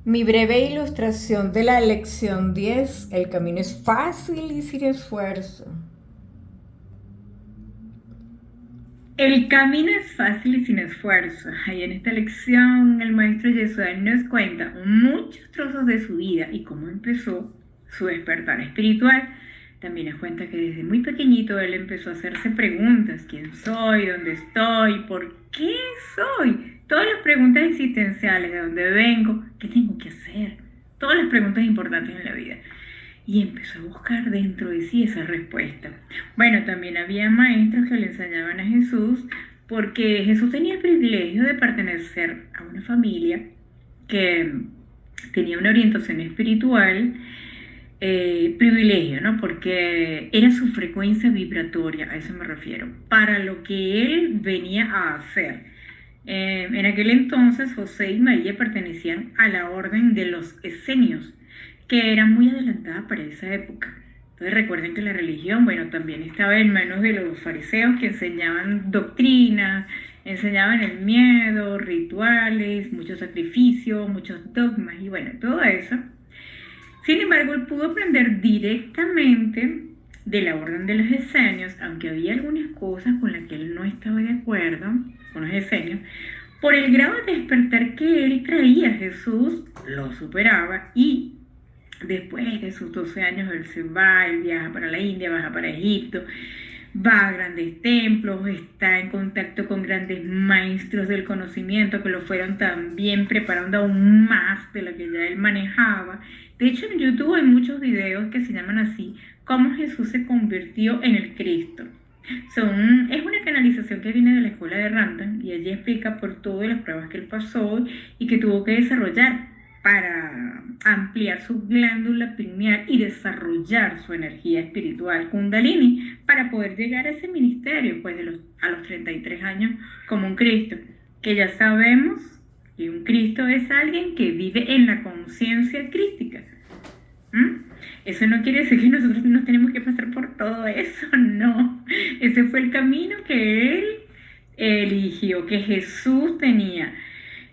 Mi breve ilustración de la lección 10: el camino es fácil y sin esfuerzo. El camino es fácil y sin esfuerzo. Y en esta lección el maestro Yeshua nos cuenta muchos trozos de su vida y cómo empezó su despertar espiritual. También nos cuenta que desde muy pequeñito él empezó a hacerse preguntas: ¿quién soy? ¿Dónde estoy? ¿Por qué soy? Todas las preguntas existenciales: ¿de dónde vengo? ¿Qué tengo que hacer? Todas las preguntas importantes en la vida, y empezó a buscar dentro de sí esa respuesta. Bueno, también había maestros que le enseñaban a Jesús, porque Jesús tenía el privilegio de pertenecer a una familia que tenía una orientación espiritual, privilegio, ¿no? Porque era su frecuencia vibratoria, a eso me refiero, para lo que él venía a hacer. En aquel entonces José y María pertenecían a la orden de los esenios, que era muy adelantada para esa época. Entonces recuerden que la religión, bueno, también estaba en manos de los fariseos, que enseñaban doctrina, enseñaban el miedo, rituales, muchos sacrificios, muchos dogmas y bueno, todo eso. Sin embargo, él pudo aprender directamente de la orden de los esenios, aunque había algunas cosas con las que él no estaba de acuerdo con los esenios. Por el grado de despertar que él traía, Jesús lo superaba, y después de sus 12 años él se va, él viaja para la India, baja para Egipto, va a grandes templos, está en contacto con grandes maestros del conocimiento que lo fueron también preparando aún más de lo que ya él manejaba. De hecho, en YouTube hay muchos videos que se llaman así: cómo Jesús se convirtió en el Cristo. Es una canalización que viene de la escuela de Rantan, y allí explica por todas las pruebas que él pasó y que tuvo que desarrollar para ampliar su glándula pineal y desarrollar su energía espiritual Kundalini para poder llegar a ese ministerio, pues a los 33 años, como un Cristo, que ya sabemos que un Cristo es alguien que vive en la conciencia crística. ¿Mm? Eso no quiere decir que nosotros nos tenemos que pasar por todo eso, no. Ese fue el camino que él eligió, que Jesús tenía.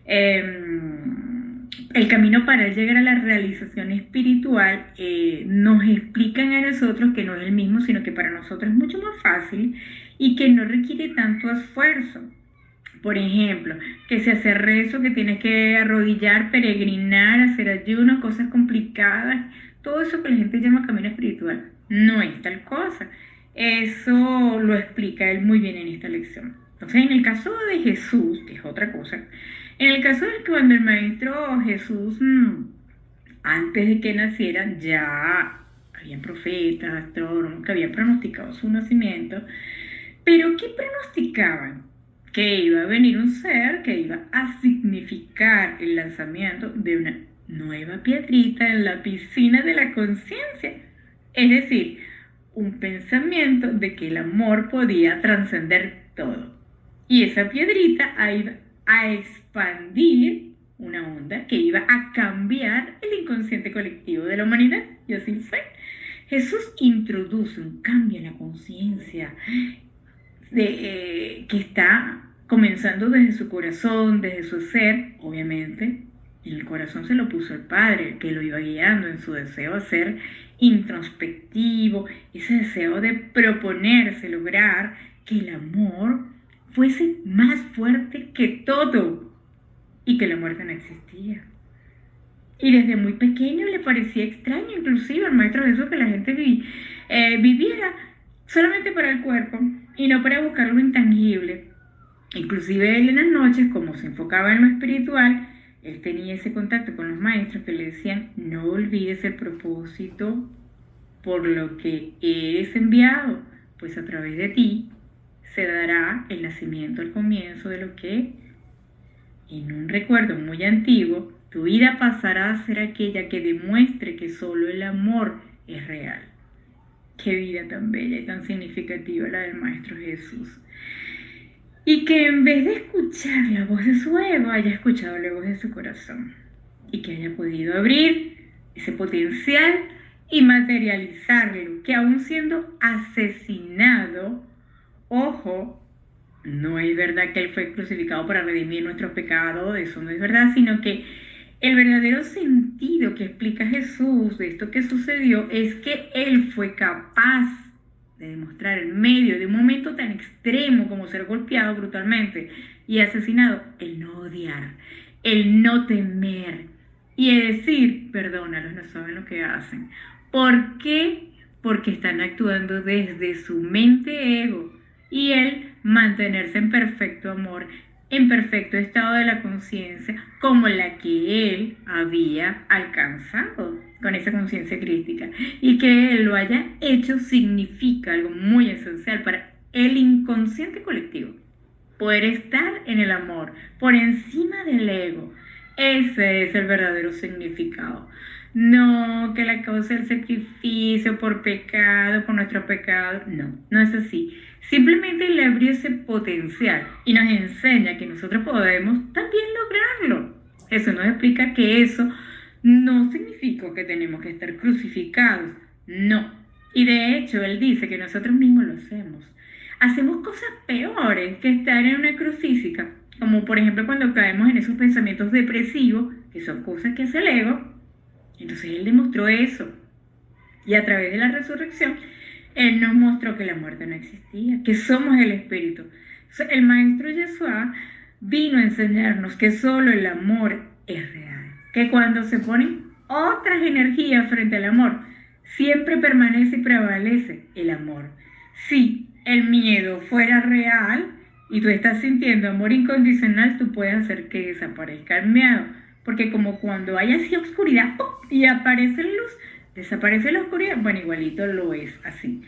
El camino para llegar a la realización espiritual, nos explican a nosotros que no es el mismo, sino que para nosotros es mucho más fácil y que no requiere tanto esfuerzo. Por ejemplo, que se hace rezo, que tienes que arrodillar, peregrinar, hacer ayuno, cosas complicadas, todo eso que la gente llama camino espiritual, no es tal cosa. Eso lo explica él muy bien en esta lección. Entonces, en el caso de Jesús, que es otra cosa, en el caso de cuando el maestro Jesús, antes de que naciera, ya habían profetas, astrónomos que habían pronosticado su nacimiento. Pero ¿qué pronosticaban? Que iba a venir un ser que iba a significar el lanzamiento de una nueva piedrita en la piscina de la conciencia. Es decir, un pensamiento de que el amor podía trascender todo. Y esa piedrita iba a expandir una onda que iba a cambiar el inconsciente colectivo de la humanidad. Y así fue. Jesús introduce un cambio en la conciencia, que está comenzando desde su corazón, desde su ser, obviamente. En el corazón se lo puso el Padre, que lo iba guiando en su deseo de ser introspectivo, ese deseo de proponerse, lograr que el amor fuese más fuerte que todo y que la muerte no existía. Y desde muy pequeño le parecía extraño, inclusive al Maestro Jesús, que la gente viviera solamente para el cuerpo y no para buscar lo intangible. Inclusive él en las noches, como se enfocaba en lo espiritual, él tenía ese contacto con los maestros que le decían: no olvides el propósito por lo que eres enviado, pues a través de ti se dará el nacimiento, el comienzo de lo que, en un recuerdo muy antiguo, tu vida pasará a ser aquella que demuestre que solo el amor es real. Qué vida tan bella y tan significativa la del Maestro Jesús. Y que en vez de escuchar la voz de su ego, haya escuchado la voz de su corazón. Y que haya podido abrir ese potencial y materializarlo. Que aún siendo asesinado, ojo, no es verdad que él fue crucificado para redimir nuestros pecados, eso no es verdad, sino que El verdadero sentido que explica Jesús de esto que sucedió es que Él fue capaz de demostrar en medio de un momento tan extremo como ser golpeado brutalmente y asesinado, el no odiar, el no temer y el decir, perdónalos, no saben lo que hacen. ¿Por qué? Porque están actuando desde su mente ego y Él mantenerse en perfecto amor, en perfecto estado de la conciencia, como la que él había alcanzado con esa conciencia crítica. Y que él lo haya hecho significa algo muy esencial para el inconsciente colectivo. Poder estar en el amor, por encima del ego. Ese es el verdadero significado. No que la causa del sacrificio por pecado, por nuestro pecado. No, no es así. Simplemente le abrió ese potencial y nos enseña que nosotros podemos también lograrlo. Eso nos explica que eso no significa que tenemos que estar crucificados. No. Y de hecho, él dice que nosotros mismos lo hacemos. Hacemos cosas peores que estar en una cruz física, como por ejemplo cuando caemos en esos pensamientos depresivos, que son cosas que hace el ego. Entonces él demostró eso. Y a través de la resurrección, él nos mostró que la muerte no existía, que somos el espíritu. Entonces, el maestro Yeshua vino a enseñarnos que solo el amor es real, que cuando se ponen otras energías frente al amor, siempre permanece y prevalece el amor. Si el miedo fuera real y tú estás sintiendo amor incondicional, tú puedes hacer que desaparezca el miedo, porque como cuando hay así oscuridad ¡pum! Y aparece la luz, desaparece la oscuridad, bueno, igualito lo es así.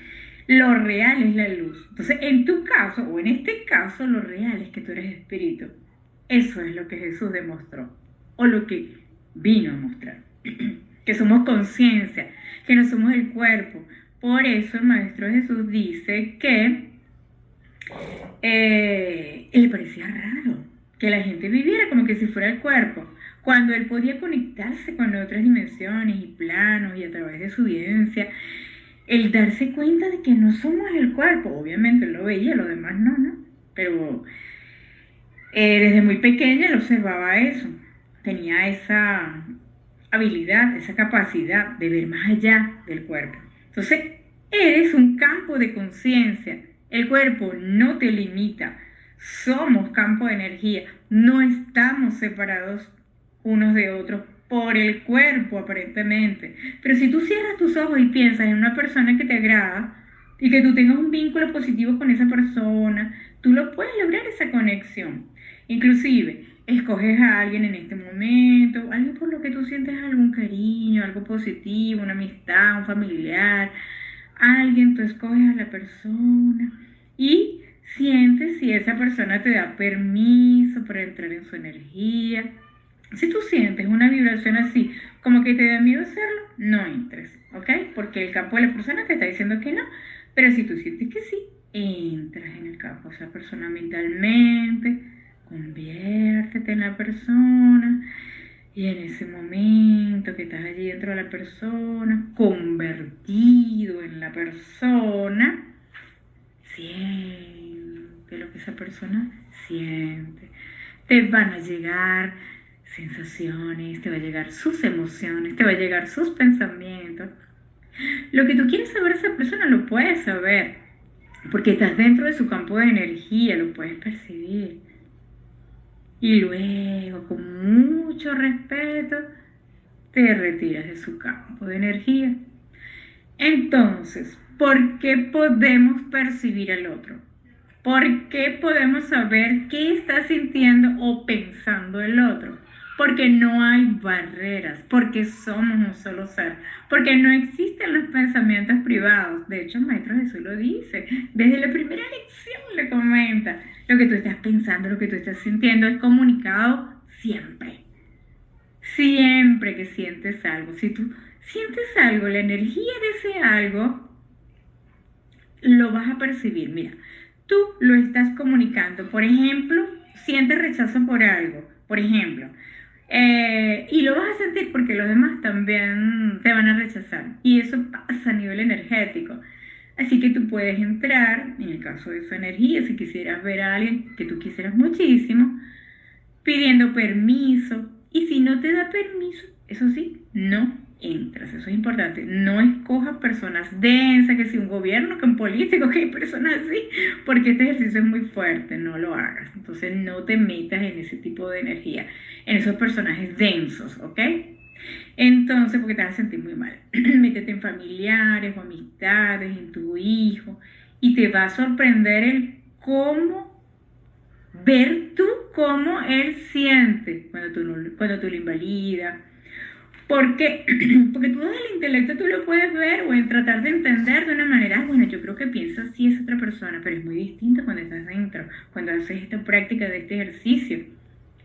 Lo real es la luz. Entonces, en tu caso, o en este caso, lo real es que tú eres espíritu. Eso es lo que Jesús demostró, o lo que vino a mostrar. Que somos conciencia, que no somos el cuerpo. Por eso el Maestro Jesús dice que le parecía raro que la gente viviera como que si fuera el cuerpo, cuando él podía conectarse con otras dimensiones y planos y a través de su vivencia, el darse cuenta de que no somos el cuerpo. Obviamente él lo veía, lo demás no, ¿no? Pero desde muy pequeña él observaba eso, tenía esa habilidad, esa capacidad de ver más allá del cuerpo. Entonces, eres un campo de conciencia. El cuerpo no te limita. Somos campo de energía. No estamos separados unos de otros por el cuerpo, aparentemente. Pero si tú cierras tus ojos y piensas en una persona que te agrada y que tú tengas un vínculo positivo con esa persona, tú lo puedes lograr esa conexión. Inclusive, escoges a alguien en este momento, alguien por lo que tú sientes algún cariño, algo positivo, una amistad, un familiar, alguien, tú escoges a la persona y sientes si esa persona te da permiso para entrar en su energía. Si tú sientes una vibración así, como que te da miedo hacerlo, no entres, ¿ok? Porque el campo de la persona te está diciendo que no, pero si tú sientes que sí, entras en el campo de esa persona mentalmente, conviértete en la persona y en ese momento que estás allí dentro de la persona, convertido en la persona, siente lo que esa persona siente. Te van a llegar sensaciones, te va a llegar sus emociones, te va a llegar sus pensamientos. Lo que tú quieres saber de esa persona lo puedes saber, porque estás dentro de su campo de energía, lo puedes percibir. Y luego, con mucho respeto, te retiras de su campo de energía. Entonces, ¿por qué podemos percibir al otro? ¿Por qué podemos saber qué está sintiendo o pensando el otro? Porque no hay barreras, porque somos un solo ser, porque no existen los pensamientos privados. De hecho, el Maestro Jesús lo dice, desde la primera lección le comenta, lo que tú estás pensando, lo que tú estás sintiendo es comunicado siempre. Siempre que sientes algo, si tú sientes algo, la energía de ese algo, lo vas a percibir. Mira, tú lo estás comunicando. Por ejemplo, sientes rechazo por algo, por ejemplo, y lo vas a sentir porque los demás también te van a rechazar. Y eso pasa a nivel energético. Así que tú puedes entrar, en el caso de su energía, si quisieras ver a alguien que tú quisieras muchísimo, pidiendo permiso. Y si no te da permiso, importante, no escojas personas densas, que si un gobierno, que un político, que hay personas así, porque este ejercicio es muy fuerte, no lo hagas. Entonces no te metas en ese tipo de energía, en esos personajes densos, ¿ok? Entonces, porque te vas a sentir muy mal. Métete en familiares o amistades, en tu hijo, y te va a sorprender el cómo, ver tú cómo él siente cuando tú lo invalidas. Porque, porque tú desde el intelecto tú lo puedes ver o en tratar de entender de una manera, bueno, yo creo que piensa así es otra persona, pero es muy distinto cuando estás dentro, cuando haces esta práctica de este ejercicio.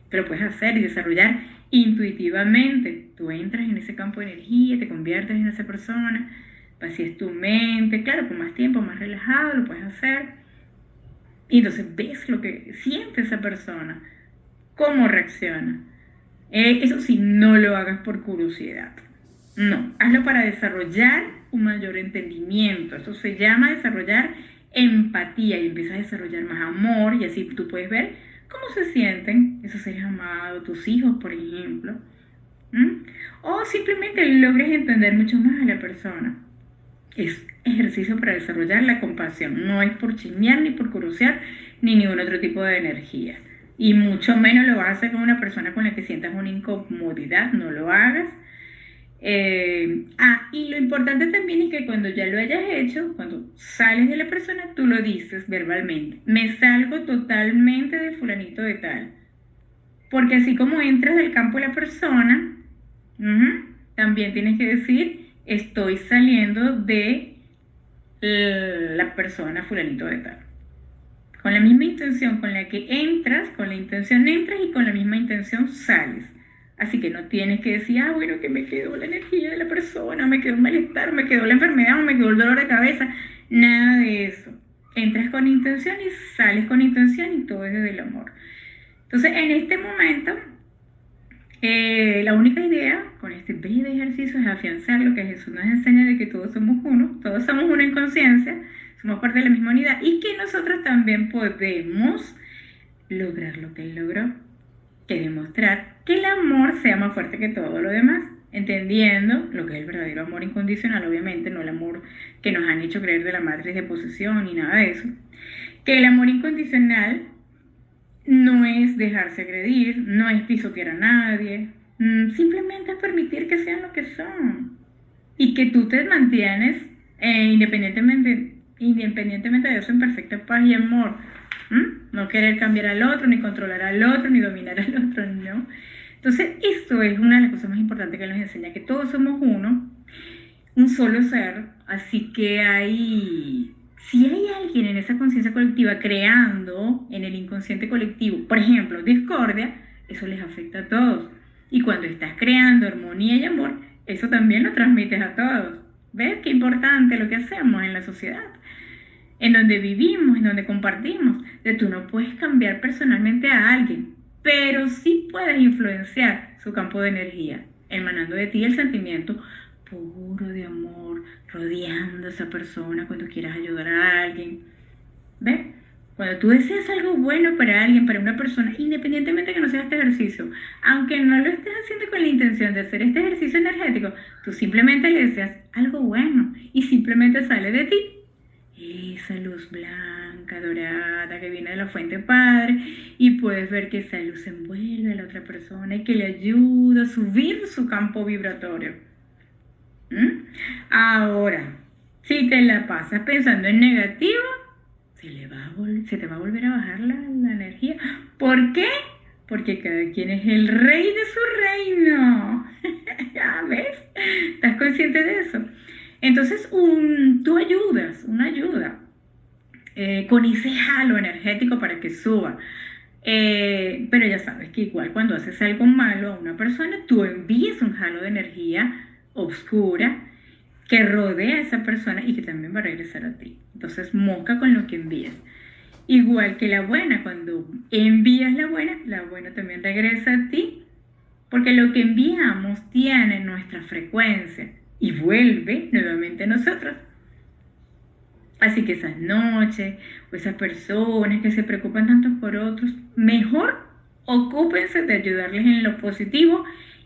Te lo puedes hacer y desarrollar intuitivamente. Tú entras en ese campo de energía, te conviertes en esa persona, vacías tu mente, claro, con más tiempo, más relajado, lo puedes hacer. Y entonces ves lo que siente esa persona, cómo reacciona. Eso sí, no lo hagas por curiosidad. No, hazlo para desarrollar un mayor entendimiento. Eso se llama desarrollar empatía y empiezas a desarrollar más amor y así tú puedes ver cómo se sienten esos seres amados, tus hijos, por ejemplo. ¿Mm? O simplemente logres entender mucho más a la persona. Es ejercicio para desarrollar la compasión. No es por chismear ni por curiosear ni ningún otro tipo de energía. Y mucho menos lo vas a hacer con una persona con la que sientas una incomodidad. No lo hagas. Y lo importante también es que cuando ya lo hayas hecho, cuando sales de la persona, tú lo dices verbalmente. Me salgo totalmente de fulanito de tal. Porque así como entras del campo de la persona, también tienes que decir, estoy saliendo de la persona fulanito de tal. Con la misma intención con la que entras, con la intención entras y con la misma intención sales. Así que no tienes que decir, bueno, que me quedó la energía de la persona, me quedó el malestar, me quedó la enfermedad, me quedó el dolor de cabeza. Nada de eso. Entras con intención y sales con intención y todo es desde el amor. Entonces, en este momento, la única idea con este breve ejercicio es afianzar lo que Jesús nos enseña de que todos somos uno en conciencia, somos parte de la misma unidad y que nosotros también podemos lograr lo que Él logró, que demostrar que el amor sea más fuerte que todo lo demás, entendiendo lo que es el verdadero amor incondicional, obviamente, no el amor que nos han hecho creer de la matriz de posesión ni nada de eso, que el amor incondicional no es dejarse agredir, no es pisotear a nadie, simplemente es permitir que sean lo que son y que tú te mantienes independientemente de eso en perfecta paz y amor. No querer cambiar al otro, ni controlar al otro, ni dominar al otro, no. Entonces, esto es una de las cosas más importantes que nos enseña, que todos somos uno, un solo ser, así que si hay alguien en esa conciencia colectiva creando en el inconsciente colectivo, por ejemplo, discordia, eso les afecta a todos. Y cuando estás creando armonía y amor, eso también lo transmites a todos. ¿Ves qué importante lo que hacemos en la sociedad? En donde vivimos, en donde compartimos. Tú no puedes cambiar personalmente a alguien, pero sí puedes influenciar su campo de energía, emanando de ti el sentimiento puro de amor, rodeando a esa persona cuando quieras ayudar a alguien. ¿Ves? Cuando tú deseas algo bueno para alguien, para una persona, independientemente de que no sea este ejercicio, aunque no lo estés haciendo con la intención de hacer este ejercicio energético, tú simplemente le deseas algo bueno y simplemente sale de ti esa luz blanca, dorada, que viene de la fuente padre, y puedes ver que esa luz envuelve a la otra persona y que le ayuda a subir su campo vibratorio. Ahora, si te la pasas pensando en negativo, se te va a volver a bajar la energía. ¿Por qué? Porque cada quien es el rey de su reino. ¿Ya ves? ¿Estás consciente de eso? Entonces, tú ayudas, una ayuda con ese halo energético para que suba. Pero ya sabes que igual cuando haces algo malo a una persona, tú envías un halo de energía oscura que rodea a esa persona y que también va a regresar a ti. Entonces, moca con lo que envías. Igual que la buena, cuando envías la buena también regresa a ti, porque lo que enviamos tiene nuestra frecuencia y vuelve nuevamente a nosotros. Así que esas noches o esas personas que se preocupan tanto por otros, mejor ocúpense de ayudarles en lo positivo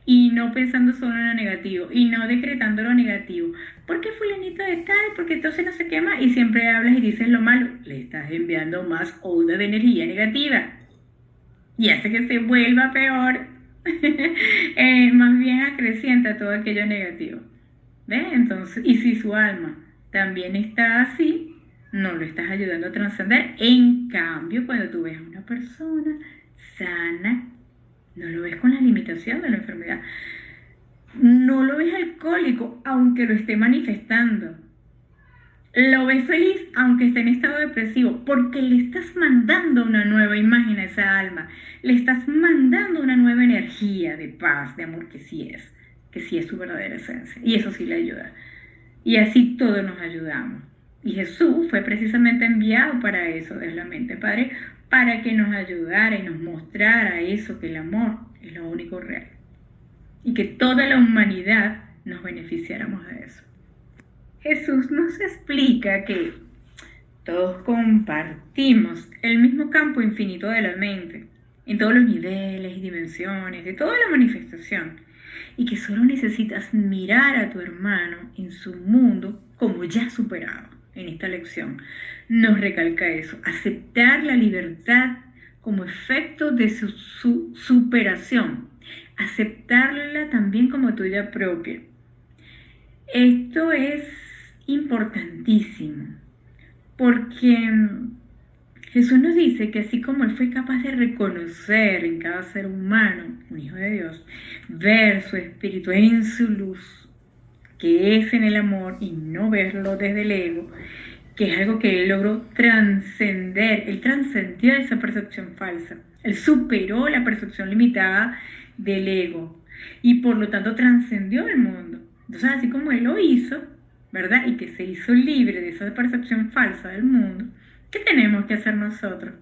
y no pensando solo en lo negativo y no decretando lo negativo. ¿Por qué fulanito de tal? Porque entonces no se quema y siempre hablas y dices lo malo. Le estás enviando más onda de energía negativa y hace que se vuelva peor. Más bien acrecienta todo aquello negativo. ¿Ves? Entonces, y si su alma también está así, no lo estás ayudando a trascender. En cambio, cuando tú ves a una persona sana, no lo ves con la limitación de la enfermedad. No lo ves alcohólico, aunque lo esté manifestando. Lo ves feliz, aunque esté en estado depresivo, porque le estás mandando una nueva imagen a esa alma. Le estás mandando una nueva energía de paz, de amor, que sí es su verdadera esencia. Y eso sí le ayuda. Y así todos nos ayudamos. Y Jesús fue precisamente enviado para eso, desde la mente Padre, para que nos ayudara y nos mostrara eso, que el amor es lo único real. Y que toda la humanidad nos beneficiáramos de eso. Jesús nos explica que todos compartimos el mismo campo infinito de la mente, en todos los niveles y dimensiones, de toda la manifestación, y que solo necesitas mirar a tu hermano en su mundo como ya superado. En esta lección nos recalca eso, aceptar la libertad como efecto de su superación, aceptarla también como tuya propia. Esto es importantísimo, porque Jesús nos dice que así como Él fue capaz de reconocer en cada ser humano, un hijo de Dios, ver su espíritu en su luz, que es en el amor, y no verlo desde el ego, que es algo que Él logró trascender. Él trascendió esa percepción falsa. Él superó la percepción limitada del ego y por lo tanto trascendió el mundo. Entonces, así como Él lo hizo, ¿verdad? Y que se hizo libre de esa percepción falsa del mundo, ¿qué tenemos que hacer nosotros?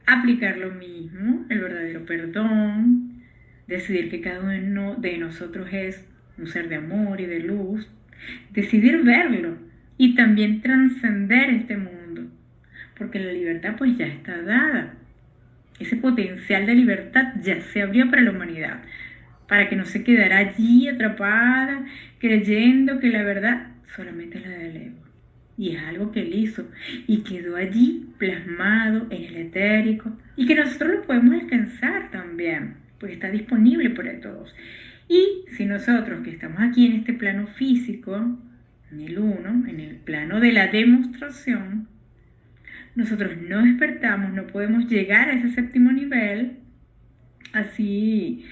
Aplicar lo mismo, el verdadero perdón, decidir que cada uno de nosotros es un ser de amor y de luz, decidir verlo y también trascender este mundo, porque la libertad pues ya está dada. Ese potencial de libertad ya se abrió para la humanidad, para que no se quedara allí atrapada creyendo que la verdad solamente es la del ego. Y es algo que Él hizo y quedó allí plasmado en el etérico y que nosotros lo podemos alcanzar también, porque está disponible para todos. Y si nosotros que estamos aquí en este plano físico, en el uno, en el plano de la demostración, nosotros no despertamos, no podemos llegar a ese séptimo nivel así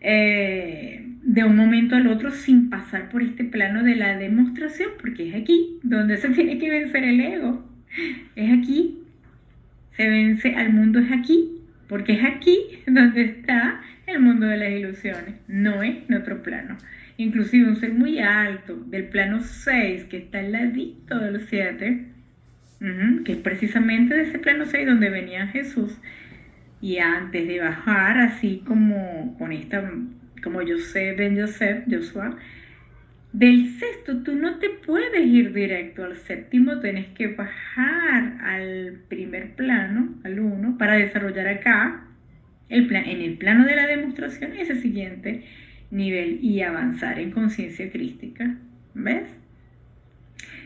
de un momento al otro sin pasar por este plano de la demostración, porque es aquí donde se tiene que vencer el ego. Es aquí, se vence al mundo, es aquí, porque es aquí donde está el mundo de las ilusiones, no es en otro plano. Inclusive un ser muy alto, del plano 6, que está al ladito del 7, que es precisamente de ese plano 6 donde venía Jesús, y antes de bajar, así como con esta, como Joshua, del sexto tú no te puedes ir directo al séptimo, tienes que bajar al primer plano, al 1, para desarrollar acá, en el plano de la demostración, ese siguiente nivel y avanzar en conciencia crística. ¿Ves?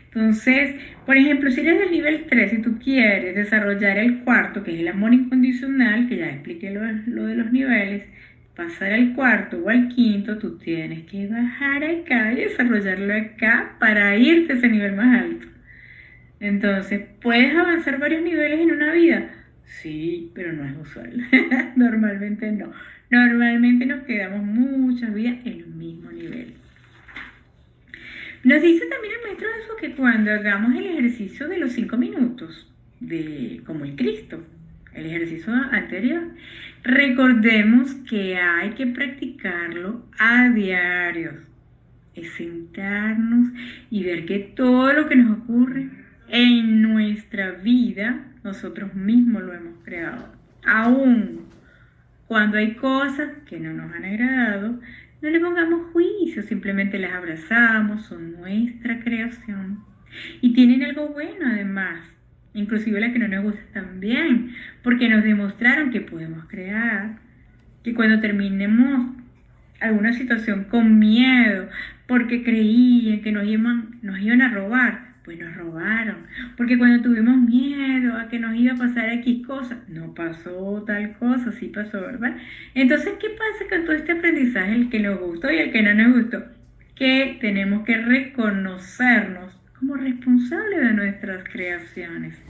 Entonces, por ejemplo, si eres del nivel 3 y tú quieres desarrollar el cuarto, que es el amor incondicional, que ya expliqué lo de los niveles, pasar al cuarto o al quinto, tú tienes que bajar acá y desarrollarlo acá para irte a ese nivel más alto. Entonces, ¿puedes avanzar varios niveles en una vida? Sí, pero no es usual. Normalmente no. Normalmente nos quedamos muchas vidas en un mismo nivel. Nos dice también el maestro Jesús que cuando hagamos el ejercicio de los 5 minutos, como el Cristo, el ejercicio anterior, recordemos que hay que practicarlo a diario. Es sentarnos y ver que todo lo que nos ocurre en nuestra vida, nosotros mismos lo hemos creado. Aún cuando hay cosas que no nos han agradado, no le pongamos juicio, simplemente las abrazamos, son nuestra creación. Y tienen algo bueno además, inclusive las que no nos gustan también, porque nos demostraron que podemos crear, que cuando terminemos alguna situación con miedo, porque creían que nos iban a robar, pues nos robaron. Porque cuando tuvimos miedo a que nos iba a pasar X cosa, no pasó tal cosa, sí pasó, ¿verdad? Entonces, ¿qué pasa con todo este aprendizaje, el que nos gustó y el que no nos gustó? Que tenemos que reconocernos como responsables de nuestras creaciones.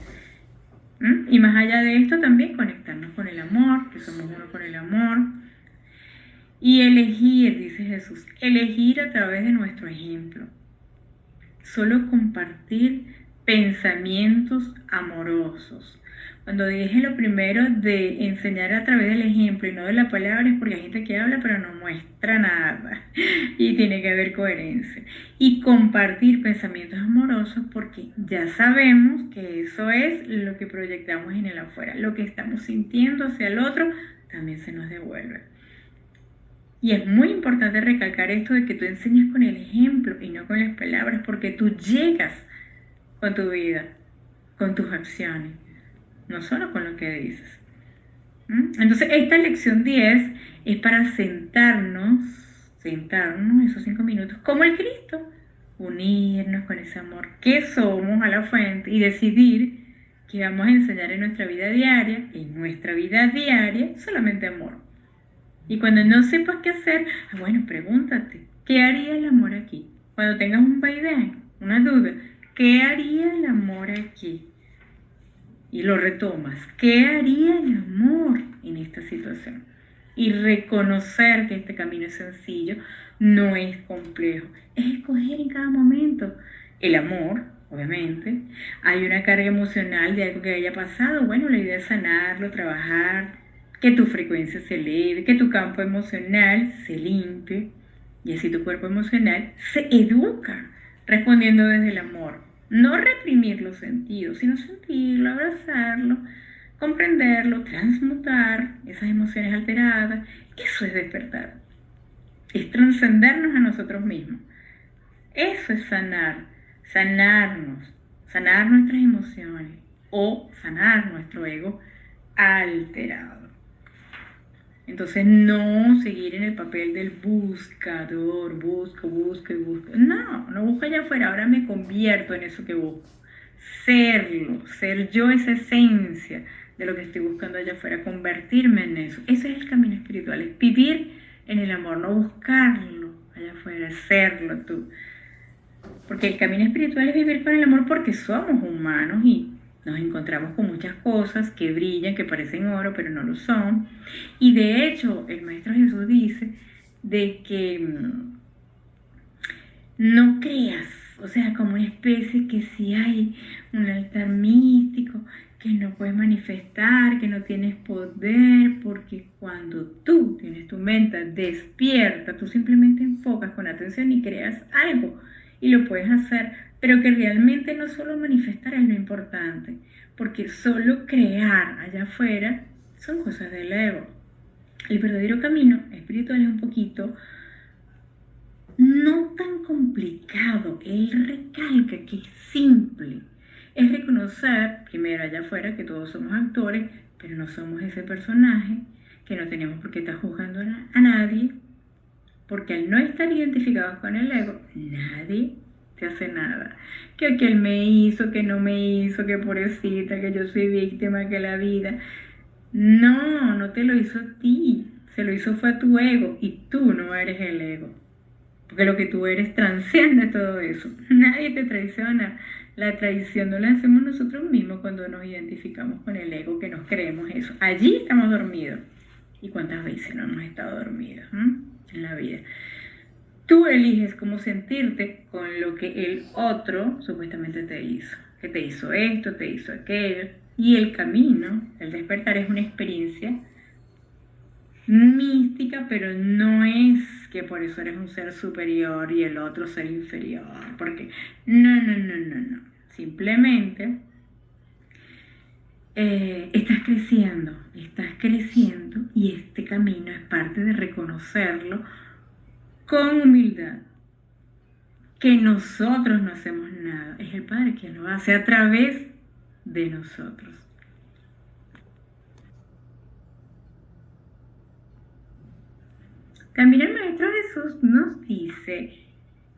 Y más allá de esto, también conectarnos con el amor, que somos uno con el amor. Y elegir, dice Jesús, elegir a través de nuestro ejemplo. Solo compartir pensamientos amorosos. Cuando dije lo primero de enseñar a través del ejemplo y no de la palabra, es porque hay gente que habla pero no muestra nada y tiene que haber coherencia. Y compartir pensamientos amorosos, porque ya sabemos que eso es lo que proyectamos en el afuera. Lo que estamos sintiendo hacia el otro también se nos devuelve. Y es muy importante recalcar esto de que tú enseñas con el ejemplo y no con las palabras, porque tú llegas con tu vida, con tus acciones, no solo con lo que dices. Entonces, esta lección 10 es para sentarnos esos 5 minutos, como el Cristo, unirnos con ese amor que somos a la fuente y decidir que vamos a enseñar en nuestra vida diaria, solamente amor. Y cuando no sepas qué hacer, bueno, pregúntate, ¿qué haría el amor aquí? Cuando tengas un vaivén, una duda, ¿qué haría el amor aquí? Y lo retomas, ¿qué haría el amor en esta situación? Y reconocer que este camino es sencillo, no es complejo, es escoger en cada momento el amor, obviamente. Hay una carga emocional de algo que haya pasado, bueno, la idea es sanarlo, trabajar, que tu frecuencia se eleve, que tu campo emocional se limpie, y así tu cuerpo emocional se educa respondiendo desde el amor. No reprimir los sentidos, sino sentirlo, abrazarlo, comprenderlo, transmutar esas emociones alteradas. Eso es despertar. Es trascendernos a nosotros mismos. Eso es sanar. Sanarnos. Sanar nuestras emociones o sanar nuestro ego alterado. Entonces, no seguir en el papel del buscador, busco. No busco allá afuera, ahora me convierto en eso que busco. Ser yo esa esencia de lo que estoy buscando allá afuera, convertirme en eso. Ese es el camino espiritual, es vivir en el amor, no buscarlo allá afuera, serlo tú. Porque el camino espiritual es vivir con el amor porque somos humanos y nos encontramos con muchas cosas que brillan, que parecen oro, pero no lo son. Y de hecho, el Maestro Jesús dice de que no creas, o sea, como una especie que si hay un altar místico, que no puedes manifestar, que no tienes poder, porque cuando tú tienes tu mente despierta, tú simplemente enfocas con atención y creas algo y lo puedes hacer, pero que realmente no solo manifestar es lo importante, porque solo crear allá afuera son cosas del ego. El verdadero camino espiritual es un poquito no tan complicado. Él recalca que es simple. Es reconocer, primero allá afuera, que todos somos actores, pero no somos ese personaje, que no tenemos por qué estar juzgando a nadie, porque al no estar identificados con el ego, nadie te hace nada. Que aquel me hizo, que no me hizo, que pobrecita, que yo soy víctima, que la vida. No te lo hizo a ti, se lo hizo fue a tu ego y tú no eres el ego. Porque lo que tú eres transciende todo eso. Nadie te traiciona. La traición no la hacemos nosotros mismos cuando nos identificamos con el ego, que nos creemos eso. Allí estamos dormidos. ¿Y cuántas veces no hemos estado dormidos en la vida? Tú eliges cómo sentirte con lo que el otro supuestamente te hizo. Que te hizo esto, te hizo aquello. Y el camino, el despertar, es una experiencia mística, pero no es que por eso eres un ser superior y el otro ser inferior, porque no. Simplemente estás creciendo y este camino es parte de reconocerlo con humildad, que nosotros no hacemos nada, es el Padre quien lo hace a través de nosotros. También el Maestro Jesús nos dice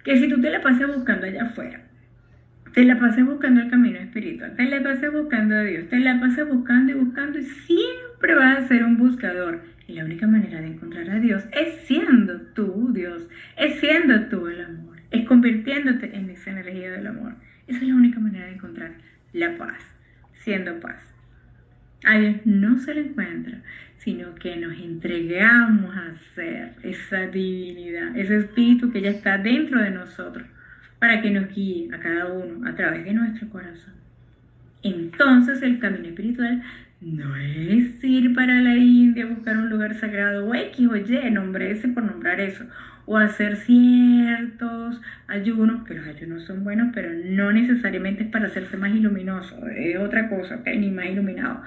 que si tú te la pasas buscando allá afuera, te la pasas buscando el camino espiritual, te la pasas buscando a Dios, te la pasas buscando y siempre vas a ser un buscador. Y la única manera de encontrar a Dios es siendo tú Dios, es siendo tú el amor, es convirtiéndote en esa energía del amor. Esa es la única manera de encontrar la paz, siendo paz. A Dios no se le encuentra, sino que nos entregamos a ser esa divinidad, ese espíritu que ya está dentro de nosotros, para que nos guíe a cada uno a través de nuestro corazón. Entonces el camino espiritual no es ir para la India a buscar un lugar sagrado o X o Y, nombre ese por nombrar eso, o hacer ciertos ayunos, que los ayunos son buenos, pero no necesariamente es para hacerse más iluminoso, es otra cosa, ¿ok? Ni más iluminado.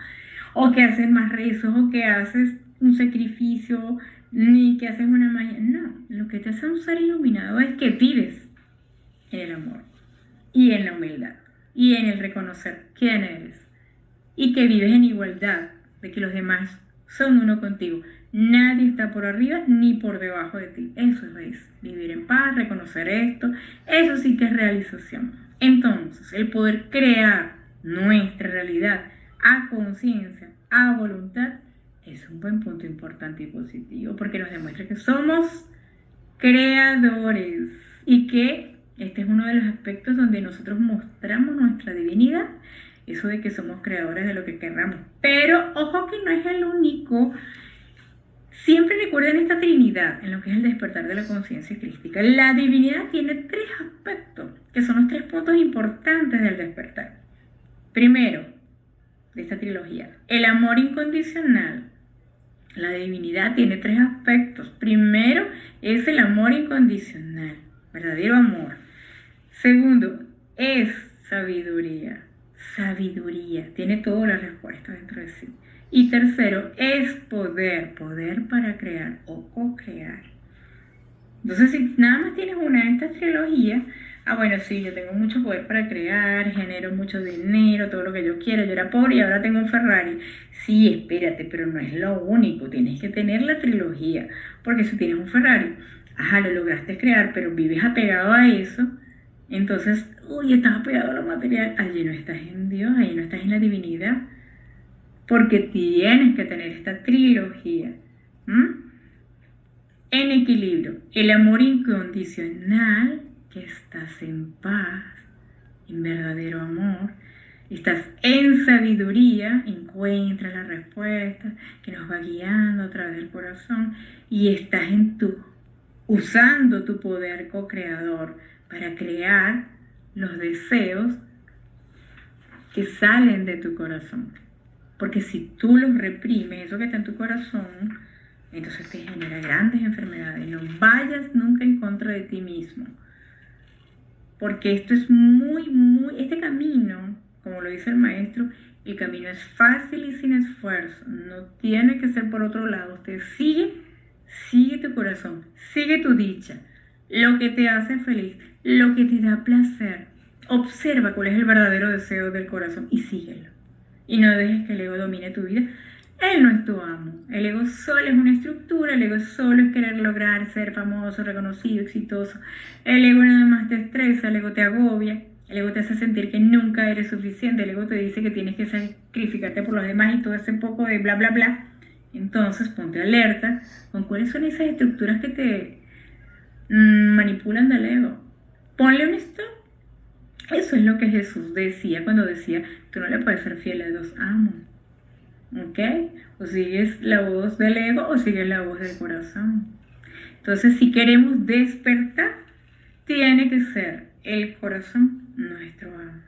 O que haces más rezos, o que haces un sacrificio, ni que haces una magia. No, lo que te hace un ser iluminado es que vives en el amor y en la humildad y en el reconocer quién eres y que vives en igualdad de que los demás son uno contigo. Nadie está por arriba ni por debajo de ti. Eso es vivir en paz, reconocer esto. Eso sí que es realización. Entonces, el poder crear nuestra realidad a conciencia, a voluntad, es un buen punto importante y positivo porque nos demuestra que somos creadores y que este es uno de los aspectos donde nosotros mostramos nuestra divinidad, eso de que somos creadores de lo que querramos. Pero ojo que no es el único. Siempre recuerden esta trinidad en lo que es el despertar de la conciencia crística. La divinidad tiene 3 aspectos, que son los 3 puntos importantes del despertar. Primero, de esta trilogía, el amor incondicional. La divinidad tiene 3 aspectos. Primero es el amor incondicional, verdadero amor. Segundo, es sabiduría. Sabiduría, tiene toda la respuesta dentro de sí. Y tercero, es poder, poder para crear o co-crear. Entonces, si nada más tienes una de estas trilogías, bueno, sí, yo tengo mucho poder para crear, genero mucho dinero, todo lo que yo quiero, yo era pobre y ahora tengo un Ferrari. Sí, espérate, pero no es lo único, tienes que tener la trilogía, porque si tienes un Ferrari, lo lograste crear, pero vives apegado a eso, entonces, estás apegado a lo material, allí no estás en Dios, allí no estás en la divinidad, porque tienes que tener esta trilogía. En equilibrio, el amor incondicional, que estás en paz, en verdadero amor, estás en sabiduría, encuentras la respuesta que nos va guiando a través del corazón y estás en usando tu poder co-creador para crear los deseos que salen de tu corazón. Porque si tú los reprimes, eso que está en tu corazón, entonces te genera grandes enfermedades. No vayas nunca en contra de ti mismo. Porque esto es este camino, como lo dice el maestro, el camino es fácil y sin esfuerzo. No tiene que ser por otro lado. Usted sigue tu corazón, sigue tu dicha, lo que te hace feliz, lo que te da placer. Observa cuál es el verdadero deseo del corazón y síguelo. Y no dejes que el ego domine tu vida. Él no es tu amo. El ego solo es una estructura, el ego solo es querer lograr ser famoso, reconocido, exitoso. El ego nada más te estresa, el ego te agobia, el ego te hace sentir que nunca eres suficiente, el ego te dice que tienes que sacrificarte por los demás y todo ese poco de bla, bla, bla. Entonces ponte alerta con cuáles son esas estructuras que te manipulan del ego. Ponle un stop. Eso es lo que Jesús decía cuando decía, tú no le puedes ser fiel a 2 amos. ¿Ok? O sigues la voz del ego o sigues la voz del corazón. Entonces, si queremos despertar, tiene que ser el corazón nuestro amo.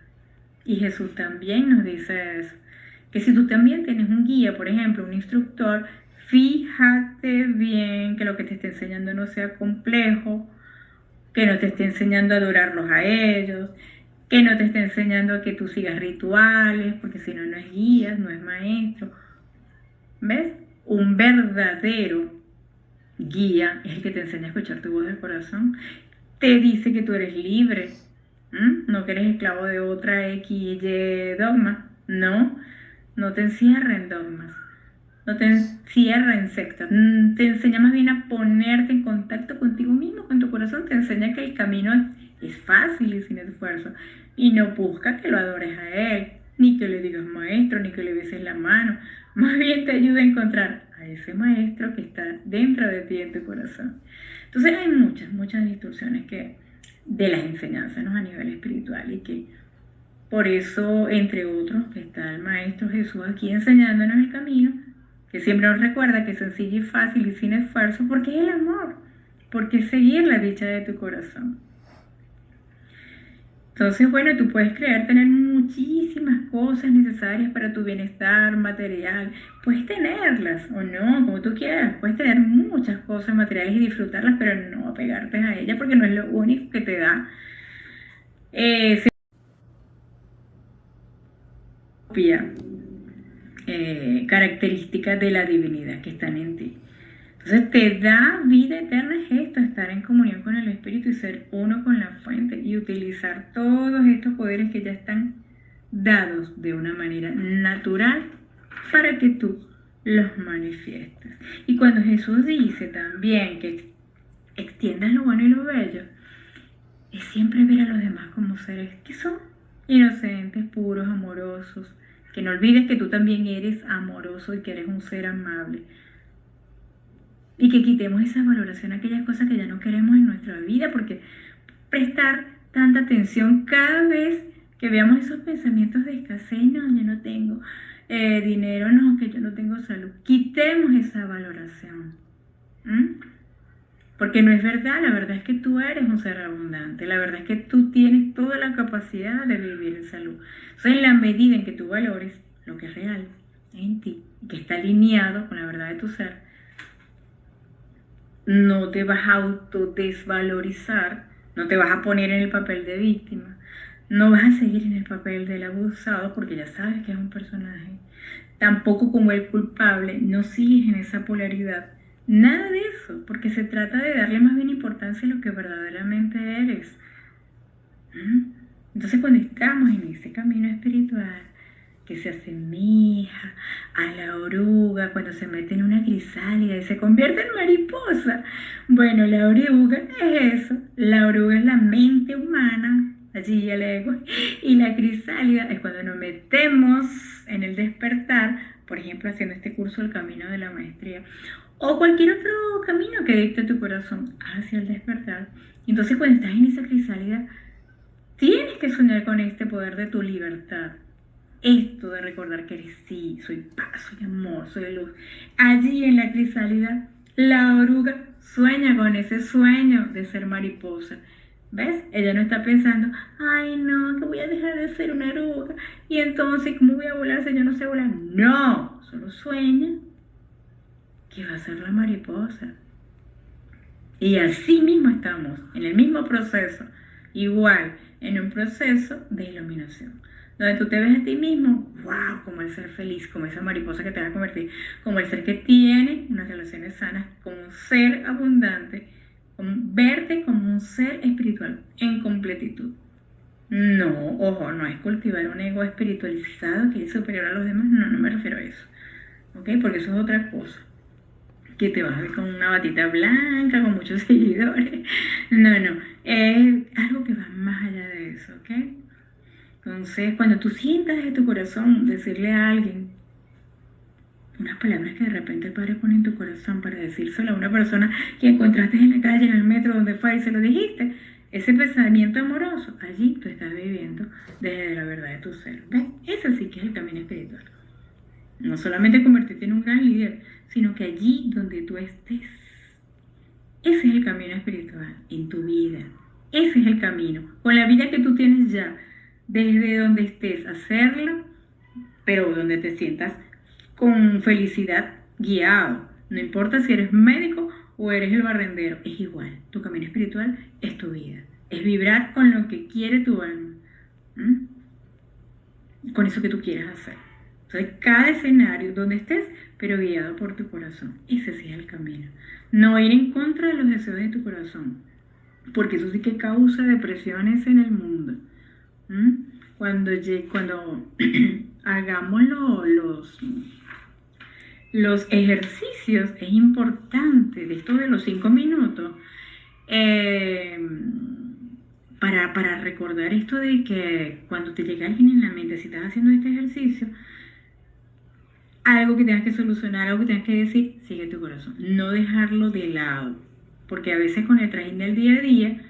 Y Jesús también nos dice eso. Que si tú también tienes un guía, por ejemplo, un instructor, fíjate bien que lo que te esté enseñando no sea complejo, que no te esté enseñando a adorarlos a ellos, que no te esté enseñando a que tú sigas rituales, porque si no, no es guía, no es maestro. ¿Ves? Un verdadero guía es el que te enseña a escuchar tu voz del corazón. Te dice que tú eres libre, no que eres esclavo de otra X, Y dogma. No te encierra en dogmas. no te encierra en sectas, te enseña más bien a ponerte en contacto contigo mismo, con tu corazón, te enseña que el camino es fácil y sin esfuerzo, y no busca que lo adores a Él, ni que le digas maestro, ni que le beses la mano, más bien te ayuda a encontrar a ese maestro que está dentro de ti, en tu corazón. Entonces hay muchas distorsiones de las enseñanzas, ¿no?, a nivel espiritual, y que por eso, entre otros, que está el Maestro Jesús aquí enseñándonos el camino, que siempre nos recuerda que es sencillo y fácil y sin esfuerzo, porque es el amor, porque es seguir la dicha de tu corazón. Entonces, bueno, tú puedes creer tener muchísimas cosas necesarias para tu bienestar material. Puedes tenerlas o no, como tú quieras. Puedes tener muchas cosas materiales y disfrutarlas, pero no apegarte a ellas, porque no es lo único que te da características de la divinidad que están en ti. Entonces te da vida eterna es esto, estar en comunión con el Espíritu y ser uno con la fuente y utilizar todos estos poderes que ya están dados de una manera natural para que tú los manifiestes. Y cuando Jesús dice también que extiendas lo bueno y lo bello, es siempre ver a los demás como seres que son inocentes, puros, amorosos, que no olvides que tú también eres amoroso y que eres un ser amable. Y que quitemos esa valoración a aquellas cosas que ya no queremos en nuestra vida, porque prestar tanta atención cada vez que veamos esos pensamientos de escasez, no, yo no tengo dinero, no, que yo no tengo salud. Quitemos esa valoración. Porque no es verdad, la verdad es que tú eres un ser abundante, la verdad es que tú tienes toda la capacidad de vivir en salud. Entonces, en la medida en que tú valores lo que es real en ti, que está alineado con la verdad de tu ser, no te vas a autodesvalorizar, no te vas a poner en el papel de víctima, no vas a seguir en el papel del abusado porque ya sabes que es un personaje. Tampoco como el culpable, no sigues en esa polaridad. Nada de eso, porque se trata de darle más bien importancia a lo que verdaderamente eres. Entonces, cuando estamos en ese camino espiritual que se asemeja a la oruga cuando se mete en una crisálida y se convierte en mariposa. Bueno, la oruga es eso. La oruga es la mente humana, allí el ego, y la crisálida es cuando nos metemos en el despertar, por ejemplo, haciendo este curso del camino de la maestría, o cualquier otro camino que dicte tu corazón hacia el despertar. Entonces, cuando estás en esa crisálida, tienes que soñar con este poder de tu libertad. Esto de recordar que eres sí, soy paz, soy amor, soy luz. Allí en la crisálida, la oruga sueña con ese sueño de ser mariposa. ¿Ves? Ella no está pensando, ay no, que voy a dejar de ser una oruga y entonces, ¿cómo voy a volar si yo no sé volar? No, solo sueña que va a ser la mariposa. Y así mismo estamos, en el mismo proceso, igual, en un proceso de iluminación, donde tú te ves a ti mismo, wow, como el ser feliz, como esa mariposa que te va a convertir, como el ser que tiene unas relaciones sanas, como un ser abundante, como verte como un ser espiritual en completitud. No, ojo, no es cultivar un ego espiritualizado que es superior a los demás, no me refiero a eso, ¿ok? Porque eso es otra cosa. Que te vas a ver con una batita blanca, con muchos seguidores. No, es algo que va más allá de eso, ¿ok? Entonces, cuando tú sientas desde tu corazón decirle a alguien unas palabras que de repente el Padre pone en tu corazón para decírselo a una persona que encontraste en la calle, en el metro, donde fue y se lo dijiste, ese pensamiento amoroso, allí tú estás viviendo desde la verdad de tu ser, ¿ok? Ese sí que es el camino espiritual. No solamente convertirte en un gran líder, sino que allí donde tú estés, ese es el camino espiritual en tu vida. Ese es el camino. Con la vida que tú tienes ya, desde donde estés, hacerlo, pero donde te sientas con felicidad guiado. No importa si eres médico o eres el barrendero, es igual. Tu camino espiritual es tu vida. Es vibrar con lo que quiere tu alma. Con eso que tú quieras hacer. Entonces, cada escenario donde estés, pero guiado por tu corazón. Ese sí es el camino. No ir en contra de los deseos de tu corazón, porque eso sí que causa depresiones en el mundo. Cuando hagamos los ejercicios es importante, de esto de los 5 minutos, para recordar esto de que cuando te llega alguien en la mente, si estás haciendo este ejercicio, algo que tengas que solucionar, algo que tengas que decir, sigue tu corazón. No dejarlo de lado, porque a veces con el trajín del día a día,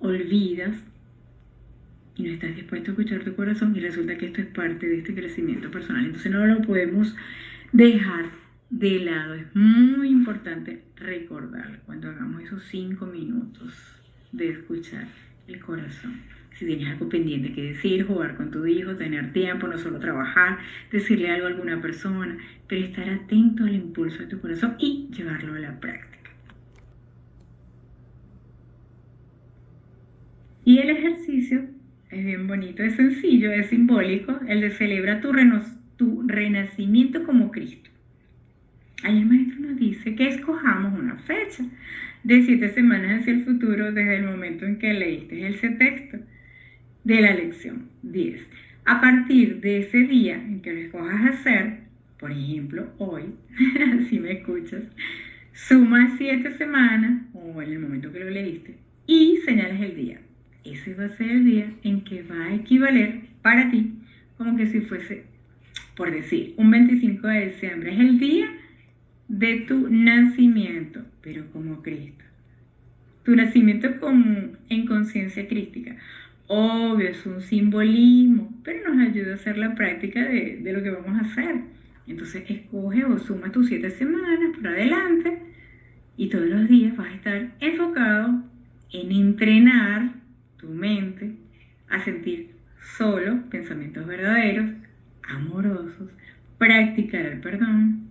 olvidas y no estás dispuesto a escuchar tu corazón y resulta que esto es parte de este crecimiento personal. Entonces no lo podemos dejar de lado. Es muy importante recordar cuando hagamos esos 5 minutos de escuchar el corazón. Si tienes algo pendiente que decir, jugar con tu hijo, tener tiempo, no solo trabajar, decirle algo a alguna persona, pero estar atento al impulso de tu corazón y llevarlo a la práctica. Y el ejercicio es bien bonito, es sencillo, es simbólico, el de celebra tu renacimiento como Cristo. Ahí el maestro nos dice que escojamos una fecha de 7 semanas hacia el futuro desde el momento en que leíste ese texto de la lección 10. A partir de ese día en que lo escojas hacer, por ejemplo, hoy, si me escuchas, suma 7 semanas o en el momento que lo leíste y señalas el día. Ese va a ser el día en que va a equivaler para ti como que si fuese, por decir, un 25 de diciembre. Es el día de tu nacimiento, pero como Cristo. Tu nacimiento en conciencia crística. Obvio, es un simbolismo, pero nos ayuda a hacer la práctica de lo que vamos a hacer. Entonces escoge o suma tus 7 semanas por adelante y todos los días vas a estar enfocado en entrenar tu mente a sentir solo pensamientos verdaderos, amorosos, practicar el perdón,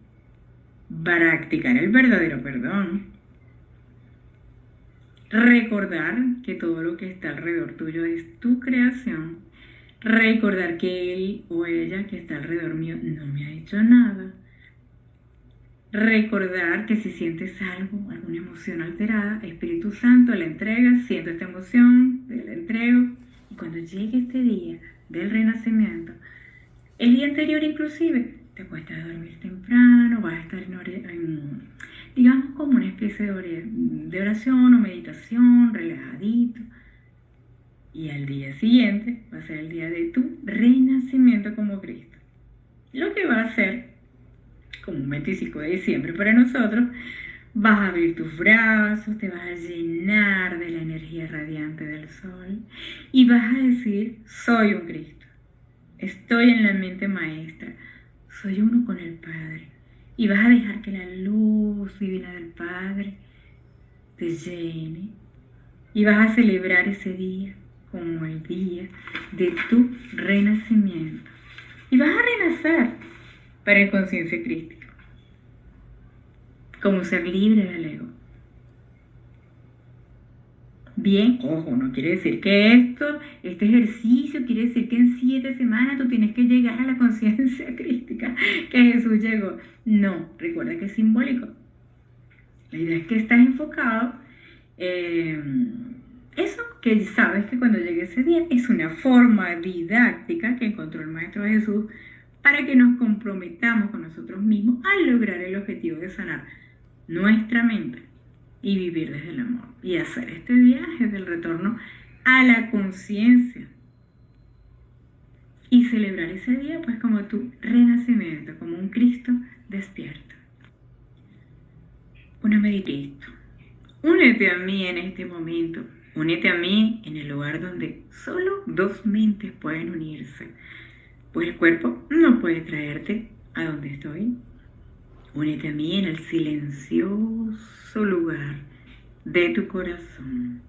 practicar el verdadero perdón, recordar que todo lo que está alrededor tuyo es tu creación, recordar que él o ella que está alrededor mío no me ha hecho nada, recordar que si sientes algo, alguna emoción alterada, Espíritu Santo la entrega, siento esta emoción, te la entrego, y cuando llegue este día del renacimiento, el día anterior inclusive, te acuestas a dormir temprano, vas a estar digamos como una especie de oración o meditación, relajadito, y al día siguiente va a ser el día de tu renacimiento como Cristo. Lo que va a ser como un 25 de diciembre para nosotros, vas a abrir tus brazos, te vas a llenar de la energía radiante del sol y vas a decir, soy un Cristo, estoy en la mente maestra, soy uno con el Padre. Y vas a dejar que la luz divina del Padre te llene y vas a celebrar ese día como el día de tu renacimiento. Y vas a renacer para la conciencia crística, como ser libre del ego. Bien, ojo, no quiere decir que este ejercicio quiere decir que en 7 semanas tú tienes que llegar a la conciencia crística que Jesús llegó. No, recuerda que es simbólico. La idea es que estás enfocado eso que sabes que cuando llegue ese día es una forma didáctica que encontró el Maestro Jesús para que nos comprometamos con nosotros mismos a lograr el objetivo de sanar nuestra mente y vivir desde el amor y hacer este viaje del retorno a la conciencia y celebrar ese día pues como tu renacimiento, como un Cristo despierto. Úname de Cristo, únete a mí en este momento, únete a mí en el lugar donde solo 2 mentes pueden unirse, pues el cuerpo no puede traerte a donde estoy. Únete a mí en el silencioso lugar de tu corazón.